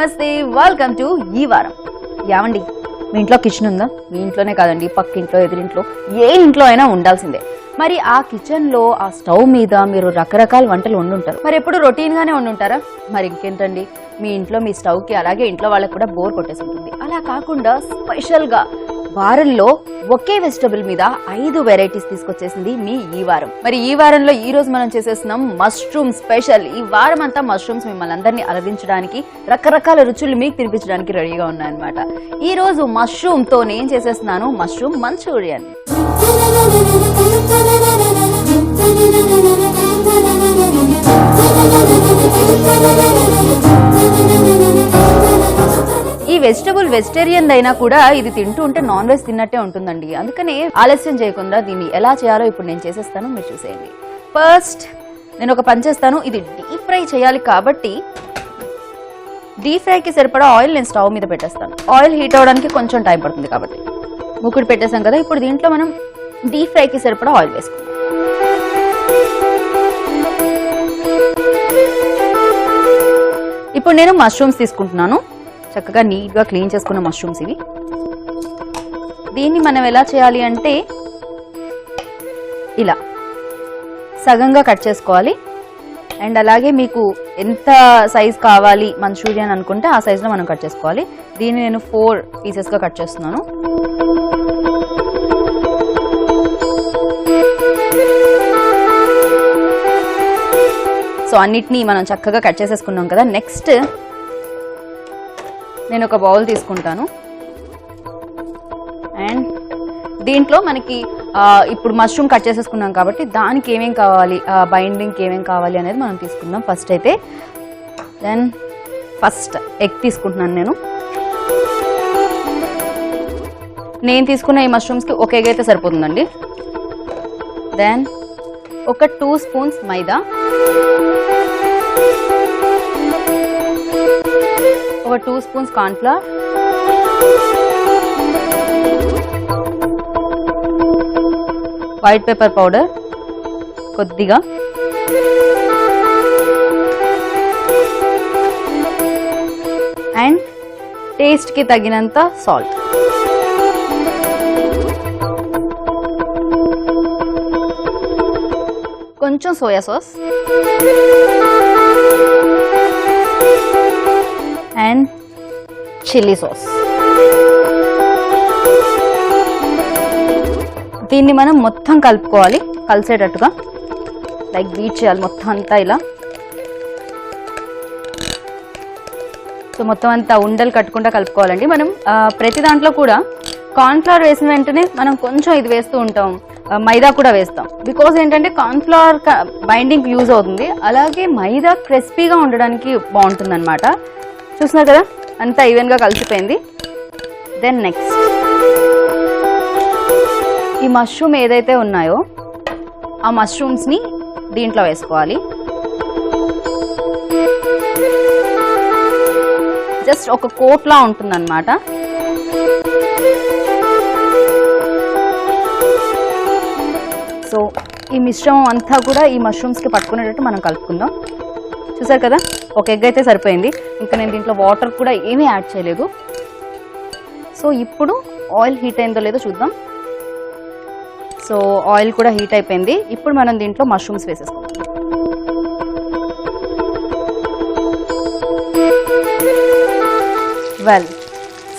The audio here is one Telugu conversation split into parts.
నమస్తే, వెల్కమ్ టు ఈ వారం. యావండి, మీ ఇంట్లో కిచెన్ ఉందా? మీ ఇంట్లోనే కాదండి, పక్కింట్లో, ఎదురింట్లో, ఏ ఇంట్లో అయినా ఉండాల్సిందే. మరి ఆ కిచెన్ లో ఆ స్టవ్ మీద మీరు రకరకాల వంటలు వండుంటారు. మరి ఎప్పుడు రొటీన్ గానే వండుంటారా? మరి ఇంకేంటండి, మీ ఇంట్లో మీ స్టవ్ కి అలాగే ఇంట్లో వాళ్ళకి కూడా బోర్ కొట్టేసి ఉంటుంది. అలా కాకుండా స్పెషల్ గా వారంలో ఒకే వెజిటబుల్ మీద 5 వెరైటీస్ తీసుకొచ్చేసింది మీ ఈ వారం. మరి ఈ వారంలో ఈ రోజు మనం చేసేస్తున్నాం మష్రూమ్ స్పెషల్. ఈ వారం అంతా మష్రూమ్స్ మిమ్మల్ని అందరినీ అలరించడానికి, రకరకాల రుచులు మీకు తినిపించడానికి రెడీగా ఉన్నాయన్నమాట. ఈ రోజు మష్రూమ్ తో నేను చేసేస్తున్నాను మష్రూమ్ మంచూరియన్. ఈ వెజిటబుల్ వెజిటేరియన్ అయినా కూడా ఇది తింటూ ఉంటే నాన్ వెజ్ తిన్నట్టే ఉంటుందండి. అందుకనే ఆలస్యం చేయకుండా దీన్ని ఎలా చేయాలో ఇప్పుడు నేను చేసేస్తాను, మీరు చూసేయండి. ఫస్ట్ నేను ఒక పని చేస్తాను. ఇది డీప్ ఫ్రై చేయాలి కాబట్టి డీప్ ఫ్రైకి సరిపడా ఆయిల్ నేను స్టవ్ మీద పెట్టేస్తాను. ఆయిల్ హీట్ అవడానికి కొంచెం టైం పడుతుంది కాబట్టి మూకుడు పెట్టేసాం కదా. ఇప్పుడు దీంట్లో మనం డీప్ ఫ్రైకి సరిపడా ఆయిల్ వేసుకుందాం. ఇప్పుడు నేను మష్రూమ్స్ తీసుకుంటున్నాను. చక్కగా నీట్ గా క్లీన్ చేసుకున్న మష్రూమ్స్ ఇవి. దీన్ని మనం ఎలా చేయాలి అంటే ఇలా సగంగా కట్ చేసుకోవాలి. అండ్ అలాగే మీకు ఎంత సైజ్ కావాలి మంచూరియన్ అనుకుంటే ఆ సైజులో మనం కట్ చేసుకోవాలి. దీన్ని నేను 4 పీసెస్ గా కట్ చేస్తున్నాను. సో అన్నిటినీ మనం చక్కగా కట్ చేసేసుకున్నాం కదా. నెక్స్ట్ నేను ఒక బౌల్ తీసుకుంటాను. అండ్ దీంట్లో మనకి ఇప్పుడు మష్రూమ్ కట్ చేసేసుకున్నాం కాబట్టి దానికి ఏమేం కావాలి, బైండింగ్కి ఏమేం కావాలి అనేది మనం తీసుకుందాం ఫస్ట్ అయితే. దెన్ ఫస్ట్ ఎగ్ తీసుకుంటున్నాను. నేను తీసుకున్న ఈ మష్రూమ్స్కి ఒక ఎగ్ అయితే సరిపోతుందండి. దెన్ ఒక 2 స్పూన్స్ మైదా, ఒక 2 spoons cornflour, white pepper powder కొద్దిగా, అండ్ టేస్ట్ కి తగినంత సాల్ట్. కొంచెం soya sauce and chilli sauce. దీన్ని మనం మొత్తం కలుపుకోవాలి, కలిసేటట్టుగా లైక్ బీట్ చేయాలి మొత్తం అంతా ఇలా. సో మొత్తం అంతా ఉండలు కట్టుకుంటా కలుపుకోవాలండి. మనం ప్రతి దాంట్లో కూడా కార్న్ఫ్లవర్ వేసిన వెంటనే మనం కొంచెం ఇది వేస్తూ ఉంటాం, మైదా కూడా వేస్తాం. బికాజ్ ఏంటంటే కార్న్ఫ్లవర్ బైండింగ్ యూజ్ అవుతుంది, అలాగే మైదా క్రిస్పీగా ఉండడానికి బాగుంటుంది అనమాట. చూస్తున్నారు కదా, అంతా ఈవెన్ గా కలిసిపోయింది. దెన్ నెక్స్ట్ ఈ మష్రూమ్ ఏదైతే ఉన్నాయో ఆ మష్రూమ్స్ ని దీంట్లో వేసుకోవాలి. జస్ట్ ఒక కోట్ లా ఉంటుంది అనమాట. సో ఈ మిశ్రమం అంతా కూడా ఈ మష్రూమ్స్ కి పట్టుకునేటట్టు మనం కలుపుకుందాం. చూసారు కదా, ఒక ఎగ్ అయితే సరిపోయింది. ఇంకా నేను దీంట్లో వాటర్ కూడా ఏమీ యాడ్ చేయలేదు. సో ఇప్పుడు ఆయిల్ హీట్ అయిందో లేదో చూద్దాం. సో ఆయిల్ కూడా హీట్ అయిపోయింది. ఇప్పుడు మనం దీంట్లో మష్రూమ్స్ వేసేసుకుందాం.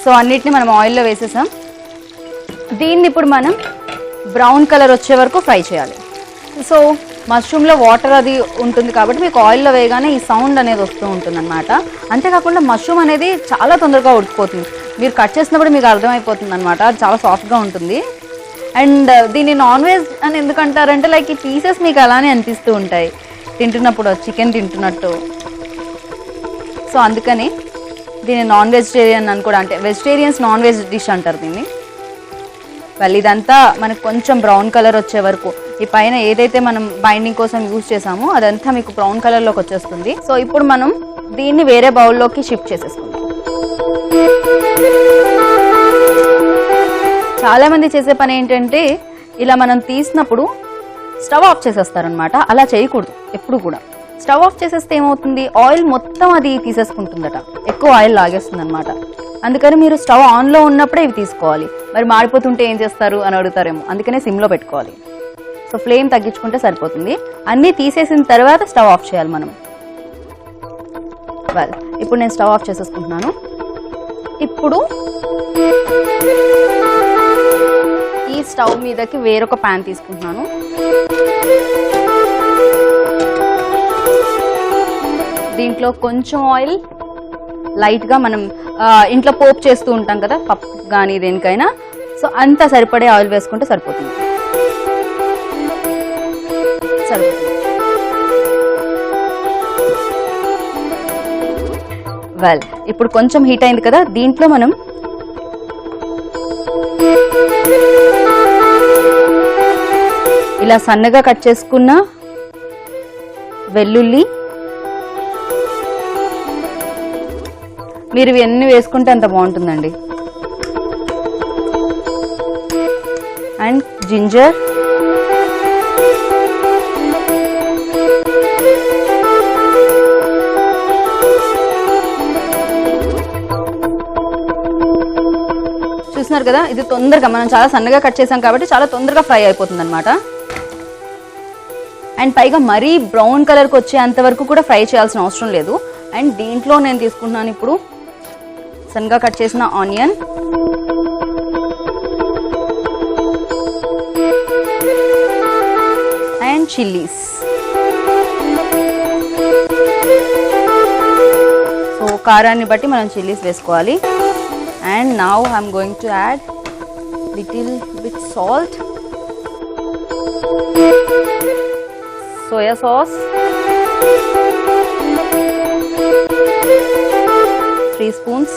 సో అన్నిటిని మనం ఆయిల్లో వేసేసాం. దీన్ని ఇప్పుడు మనం బ్రౌన్ కలర్ వచ్చే వరకు ఫ్రై చేయాలి. సో మష్రూమ్లో వాటర్ అది ఉంటుంది కాబట్టి మీకు ఆయిల్లో వేయగానే ఈ సౌండ్ అనేది వస్తూ ఉంటుంది అనమాట. అంతేకాకుండా మష్రూమ్ అనేది చాలా తొందరగా ఉడికిపోతుంది. మీరు కట్ చేసినప్పుడు మీకు అర్థమైపోతుంది అనమాట, అది చాలా సాఫ్ట్గా ఉంటుంది. అండ్ దీన్ని నాన్ వెజ్ అని ఎందుకంటారంటే లైక్ ఈ పీసెస్ మీకు అలానే అనిపిస్తూ ఉంటాయి తింటున్నప్పుడు, చికెన్ తింటున్నట్టు. సో అందుకని దీన్ని నాన్ వెజిటేరియన్ అని కూడా, అంటే వెజిటేరియన్స్ నాన్ వెజ్ డిష్ అంటారు దీన్ని. వాళ్ళు ఇదంతా మనకు కొంచెం బ్రౌన్ కలర్ వచ్చే వరకు, ఈ పైన ఏదైతే మనం బైండింగ్ కోసం యూజ్ చేసామో అదంతా మీకు బ్రౌన్ కలర్లోకి వచ్చేస్తుంది. సో ఇప్పుడు మనం దీన్ని వేరే బౌల్లోకి షిఫ్ట్ చేసేసుకుందాం. చాలా మంది చేసే పని ఏంటంటే ఇలా మనం తీసినప్పుడు స్టవ్ ఆఫ్ చేసేస్తారనమాట. అలా చేయకూడదు ఎప్పుడు కూడా. స్టవ్ ఆఫ్ చేసేస్తే ఏమవుతుంది, ఆయిల్ మొత్తం అది తీసేసుకుంటుందట. ఎక్కువ ఆయిల్ లాగేస్తుంది అనమాట. అందుకని మీరు స్టవ్ ఆన్లో ఉన్నప్పుడే ఇవి తీసుకోవాలి. మరి మాడిపోతుంటే ఏం చేస్తారు అని అడుగుతారేమో, అందుకనే సిమ్లో పెట్టుకోవాలి. సో ఫ్లేమ్ తగ్గించుకుంటే సరిపోతుంది. అన్నీ తీసేసిన తర్వాత స్టవ్ ఆఫ్ చేయాలి మనం. వెల్, ఇప్పుడు నేను స్టవ్ ఆఫ్ చేసేసుకుంటున్నాను. ఇప్పుడు ఈ స్టవ్ మీదకి వేరొక ప్యాన్ తీసుకుంటున్నాను. దీంట్లో కొంచెం ఆయిల్, లైట్గా మనం ఇంట్లో పోపు చేస్తూ ఉంటాం కదా, పప్పు కానీ దేనికైనా, సో అంతా సరిపడే ఆయిల్ వేసుకుంటే సరిపోతుంది. వెల్, ఇప్పుడు కొంచెం హీట్ అయింది కదా, దీంట్లో మనం ఇలా సన్నగా కట్ చేసుకున్న వెల్లుల్లి, మీరు ఇవన్నీ వేసుకుంటే అంత బాగుంటుందండి, అండ్ జింజర్, చూస్తున్నారు కదా, ఇది తొందరగా మనం చాలా సన్నగా కట్ చేసాం కాబట్టి చాలా తొందరగా ఫ్రై అయిపోతుంది అనమాట. అండ్ పైగా మరీ బ్రౌన్ కలర్కి వచ్చేంత వరకు కూడా ఫ్రై చేయాల్సిన అవసరం లేదు. అండ్ దీంట్లో నేను తీసుకుంటున్నాను ఇప్పుడు సన్నగా కట్ చేసిన ఆనియన్, అండ్ చిల్లీస్. సో కారాన్ని బట్టి మనం చిల్లీస్ వేసుకోవాలి. And now I'm going to add little bit salt, soya sauce, 3 spoons,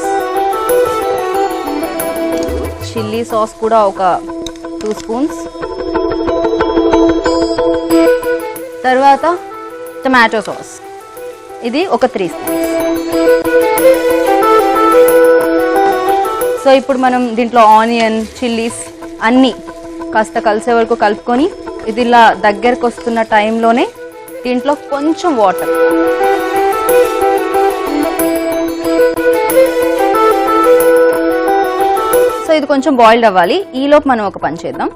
chilli sauce kuda oka 2 spoons, tarvata tomato sauce idi oka 3 spoons. So ఇప్పుడు మనం దీంట్లో ఆనియన్, చిల్లీస్ అన్నీ కాస్త కలిసే వరకు కలుపుకొని, ఇది ఇలా దగ్గరకు వస్తున్న టైంలోనే దీంట్లో కొంచెం వాటర్, సో ఇది కొంచెం బాయిల్డ్ అవ్వాలి. ఈలోపు మనం ఒక పని చేద్దాం,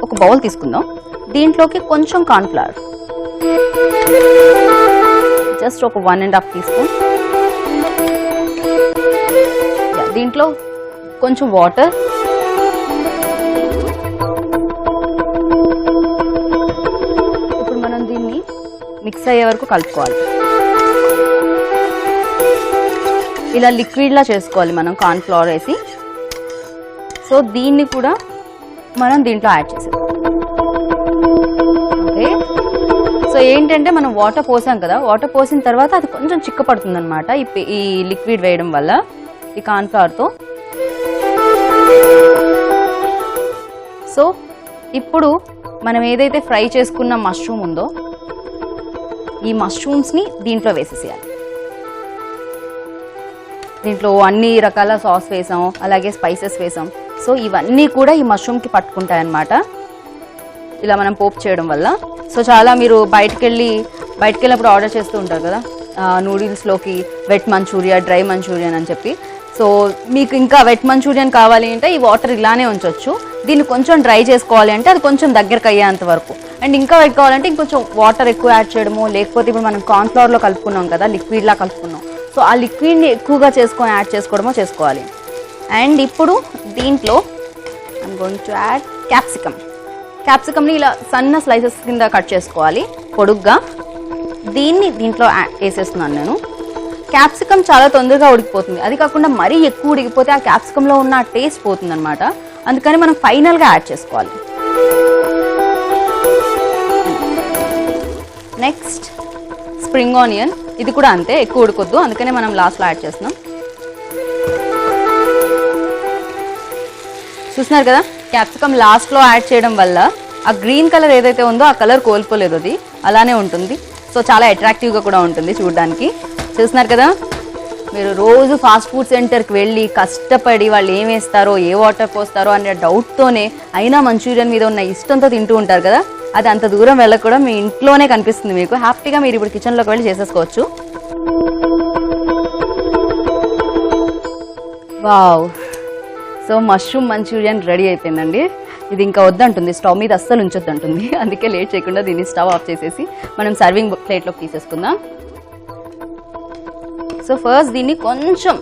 ఒక బౌల్ తీసుకుందాం. దీంట్లోకి కొంచెం కార్న్ఫ్లవర్, జస్ట్ ఒక 1.5 teaspoon, దీంట్లో కొంచెం వాటర్, ఇప్పుడు మనం దీన్ని మిక్స్ అయ్యే వరకు కలుపుకోవాలి. ఇలా లిక్విడ్లా చేసుకోవాలి మనం కార్న్ ఫ్లోర్ వేసి. సో దీన్ని కూడా మనం దీంట్లో యాడ్ చేసాం. ఓకే, సో ఏంటంటే మనం వాటర్ పోసాం కదా, వాటర్ పోసిన తర్వాత అది కొంచెం చిక్కపడుతుంది అనమాట ఈ లిక్విడ్ వేయడం వల్ల, ఈ కార్న్ఫ్లవర్తో. సో ఇప్పుడు మనం ఏదైతే ఫ్రై చేసుకున్న మష్రూమ్ ఉందో, ఈ మష్రూమ్స్ని దీంట్లో వేసేసేయాలి. దీంట్లో అన్ని రకాల సాస్ వేసాం, అలాగే స్పైసెస్ వేసాం. సో ఇవన్నీ కూడా ఈ మష్రూమ్కి పట్టుకుంటాయి అన్నమాట ఇలా మనం పోపు చేయడం వల్ల. సో చాలా మీరు బయటకు వెళ్ళినప్పుడు ఆర్డర్ చేస్తూ ఉంటారు కదా, నూడిల్స్లోకి వెట్ మంచూరియా, డ్రై మంచూరియన్ అని చెప్పి. సో మీకు ఇంకా వెట్ మంచూరియన్ కావాలి అంటే ఈ వాటర్ ఇలానే ఉంచవచ్చు. దీన్ని కొంచెం డ్రై చేసుకోవాలి అంటే అది కొంచెం దగ్గరకు అయ్యేంత వరకు. అండ్ ఇంకా వెట్ కావాలంటే ఇంకొంచెం వాటర్ ఎక్కువ యాడ్ చేయడము, లేకపోతే ఇప్పుడు మనం కార్న్ఫ్లవర్లో కలుపుకున్నాం కదా, లిక్విడ్లా కలుపుకున్నాం. సో ఆ లిక్విడ్ని ఎక్కువగా యాడ్ చేసుకోవడమో చేసుకోవాలి. అండ్ ఇప్పుడు దీంట్లో ఐమ్ గోయింగ్ టు యాడ్ క్యాప్సికమ్ని ఇలా సన్న స్లైసెస్ కింద కట్ చేసుకోవాలి పొడుగ్గా. దీంట్లో వేసేస్తున్నాను నేను. క్యాప్సికమ్ చాలా తొందరగా ఉడికిపోతుంది, అది కాకుండా మరీ ఎక్కువ ఉడికిపోతే ఆ క్యాప్సికంలో ఉన్న టేస్ట్ పోతుంది అనమాట. అందుకని మనం ఫైనల్గా యాడ్ చేసుకోవాలి. నెక్స్ట్ స్ప్రింగ్ ఆనియన్, ఇది కూడా అంతే, ఎక్కువ ఉడకొద్దు, అందుకనే మనం లాస్ట్లో యాడ్ చేస్తున్నాం. చూస్తున్నారు కదా, క్యాప్సికమ్ లాస్ట్లో యాడ్ చేయడం వల్ల ఆ గ్రీన్ కలర్ ఏదైతే ఉందో ఆ కలర్ కోల్పోలేదు, అది అలానే ఉంటుంది. సో చాలా అట్రాక్టివ్గా కూడా ఉంటుంది చూడడానికి. చూస్తున్నారు కదా, మీరు రోజు ఫాస్ట్ ఫుడ్ సెంటర్కి వెళ్ళి కష్టపడి వాళ్ళు ఏం వేస్తారో, ఏ వాటర్ పోస్తారో అనే డౌట్తోనే అయినా మంచూరియన్ మీద ఉన్న ఇష్టంతో తింటూ ఉంటారు కదా, అది అంత దూరం వెళ్ళకుండా మీ ఇంట్లోనే కనిపిస్తుంది మీకు. హ్యాపీగా మీరు ఇప్పుడు కిచెన్లోకి వెళ్ళి చేసేసుకోవచ్చు. Wow, so mushroom Manchurian ready అయిపోయిందండి. ఇది ఇంకా వద్దంటుంది, స్టవ్ మీద అస్సలు ఉంచొద్దంటుంది. అందుకే లేట్ చేయకుండా దీన్ని స్టవ్ ఆఫ్ చేసేసి మనం సర్వింగ్ ప్లేట్లోకి తీసేసుకుందాం. సో ఫస్ట్ దీన్ని కొంచెం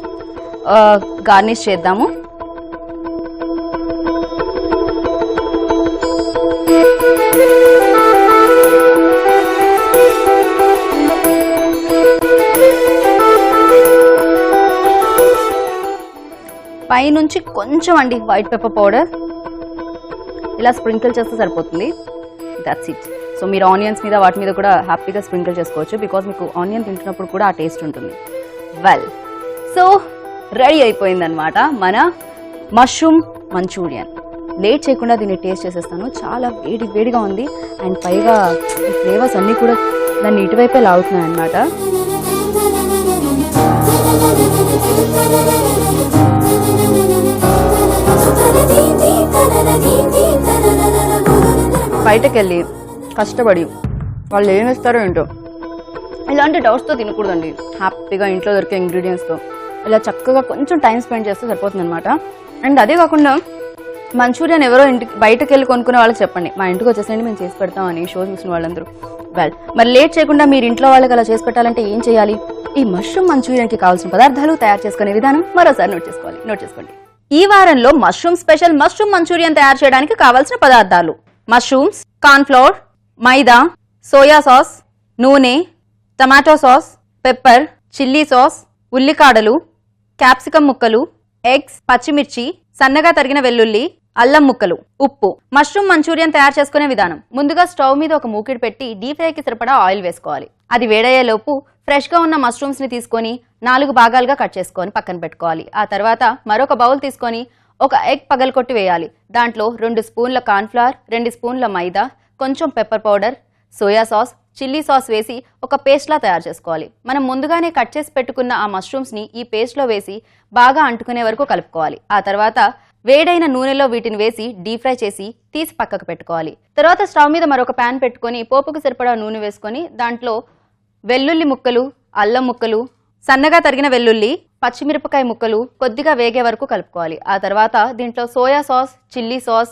గార్నిష్ చేద్దాము. పైనుంచి కొంచెం అండి వైట్ పెప్పర్ పౌడర్ ఇలా స్ప్రింకిల్ చేస్తే సరిపోతుంది. That's it. సో మీరు ఆనియన్స్ మీద వాటి మీద కూడా హ్యాపీగా స్ప్రింకిల్ చేసుకోవచ్చు, బికాజ్ మీకు ఆనియన్ తింటున్నప్పుడు కూడా ఆ టేస్ట్ ఉంటుంది. వెల్, సో రెడీ అయిపోయిందనమాట మన మష్రూమ్ మంచూరియన్. లేట్ చేయకుండా దీన్ని టేస్ట్ చేసేస్తాను. చాలా వేడిగా ఉంది అండ్ పైగా ఈ ఫ్లేవర్స్ అన్నీ కూడా దాన్ని ఇటువైపే లాగుతున్నాయి అనమాట. బయటకెళ్ళి కష్టపడి వాళ్ళు ఏం ఇస్తారో ఏంటో ఇలాంటి డౌట్స్తో తినకూడదండి. హ్యాపీగా ఇంట్లో దొరికే ఇంగ్రీడియంట్స్తో ఇలా చక్కగా కొంచెం టైం స్పెండ్ చేస్తే సరిపోతుంది అనమాట. అండ్ అదే కాకుండా మంచూరియన్ ఎవరో బయటకు వెళ్ళి కొనుక్కునే వాళ్ళకి చెప్పండి, మా ఇంటికి వచ్చేసండి మేము చేసి పెడతామని షోస్ చూసిన వాళ్ళందరూ. వెల్, మరి లేట్ చేయకుండా మీరు ఇంట్లో వాళ్ళకి అలా చేసి పెట్టాలంటే ఏం చేయాలి? ఈ మష్రూమ్ మంచూరియన్కి కావాల్సిన పదార్థాలు, తయారు చేసుకునే విధానం మరోసారి నోట్ చేసుకోండి. ఈ వారంలో మష్రూమ్ స్పెషల్ మష్రూమ్ మంచూరియన్ తయారు చేయడానికి కావాల్సిన పదార్థాలు: mushrooms, cornflour, maida, soya sauce, నూనె, tomato sauce, pepper, chilli sauce, ఉల్లికాడలు, క్యాప్సికం ముక్కలు, ఎగ్స్, పచ్చిమిర్చి, సన్నగా తరిగిన వెల్లుల్లి, అల్లం ముక్కలు, ఉప్పు. మష్రూమ్ మంచూరియన్ తయారు చేసుకునే విధానం: ముందుగా స్టవ్ మీద ఒక మూకిడి పెట్టి డీప్ ఫ్రైకి సరిపడా ఆయిల్ వేసుకోవాలి. అది వేడయ్యేలోపు ఫ్రెష్ గా ఉన్న మష్రూమ్స్ ని తీసుకొని 4 భాగాలుగా కట్ చేసుకొని పక్కన పెట్టుకోవాలి. ఆ తర్వాత మరొక బౌల్ తీసుకొని ఒక ఎగ్ పగలకొట్టి వేయాలి. దాంట్లో 2 స్పూన్ల కార్న్ఫ్లవర్, 2 స్పూన్ల మైదా, కొంచెం pepper powder, soya sauce, chilli sauce వేసి ఒక పేస్ట్ లా తయారు చేసుకోవాలి. మనం ముందుగానే కట్ చేసి పెట్టుకున్న ఆ మష్రూమ్స్ ని ఈ పేస్ట్ లో వేసి బాగా అంటుకునే వరకు కలుపుకోవాలి. ఆ తర్వాత వేడైన నూనెలో వీటిని వేసి డీప్ ఫ్రై చేసి తీసి పక్కకు పెట్టుకోవాలి. తర్వాత స్టవ్ మీద మరొక ప్యాన్ పెట్టుకొని పోపుకు సరిపడా నూనె వేసుకొని దాంట్లో వెల్లుల్లి ముక్కలు, అల్లం ముక్కలు, సన్నగా తరిగిన వెల్లుల్లి, పచ్చిమిరపకాయ ముక్కలు కొద్దిగా వేగే వరకు కలుపుకోవాలి. ఆ తర్వాత దీంట్లో soya sauce, chilli sauce,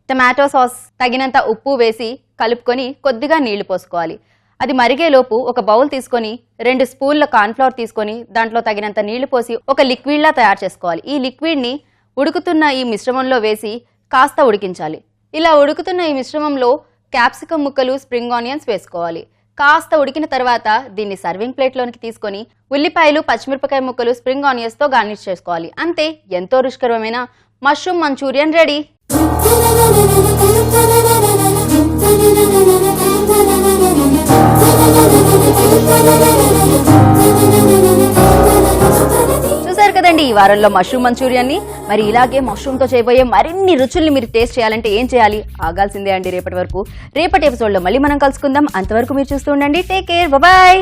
tomato sauce, తగినంత ఉప్పు వేసి కలుపుకొని కొద్దిగా నీళ్లు పోసుకోవాలి. అది మరిగేలోపు ఒక బౌల్ తీసుకొని 2 స్పూన్ల కార్న్ఫ్లవర్ తీసుకొని దాంట్లో తగినంత నీళ్లు పోసి ఒక లిక్విడ్ లా తయారు చేసుకోవాలి. ఈ లిక్విడ్ ని ఉడుకుతున్న ఈ మిశ్రమంలో వేసి కాస్త ఉడికించాలి. ఇలా ఉడుకుతున్న ఈ మిశ్రమంలో క్యాప్సికం ముక్కలు, స్ప్రింగ్ ఆనియన్స్ వేసుకోవాలి. కాస్త ఉడికిన తర్వాత దీన్ని సర్వింగ్ ప్లేట్లోనికి తీసుకొని ఉల్లిపాయలు, పచ్చిమిరపకాయ ముక్కలు, స్ప్రింగ్ ఆనియన్స్ తో గార్నిష్ చేసుకోవాలి. అంతే, ఎంతో రుచికరమైన మష్రూమ్ మంచూరియన్ రెడీ. చూసారు కదండి ఈ వారంలో మష్రూమ్ మంచూరియన్ ని. మరి ఇలాగే మష్రూమ్ తో చేయబోయే మరిన్ని రుచుల్ని మీరు టేస్ట్ చేయాలంటే ఏం చేయాలి? ఆగాల్సిందే అండి రేపటి వరకు. రేపటి ఎపిసోడ్ లో మళ్ళీ మనం కలుసుకుందాం. అంతవరకు మీరు చూస్తూ ఉండండి. Take care, bye.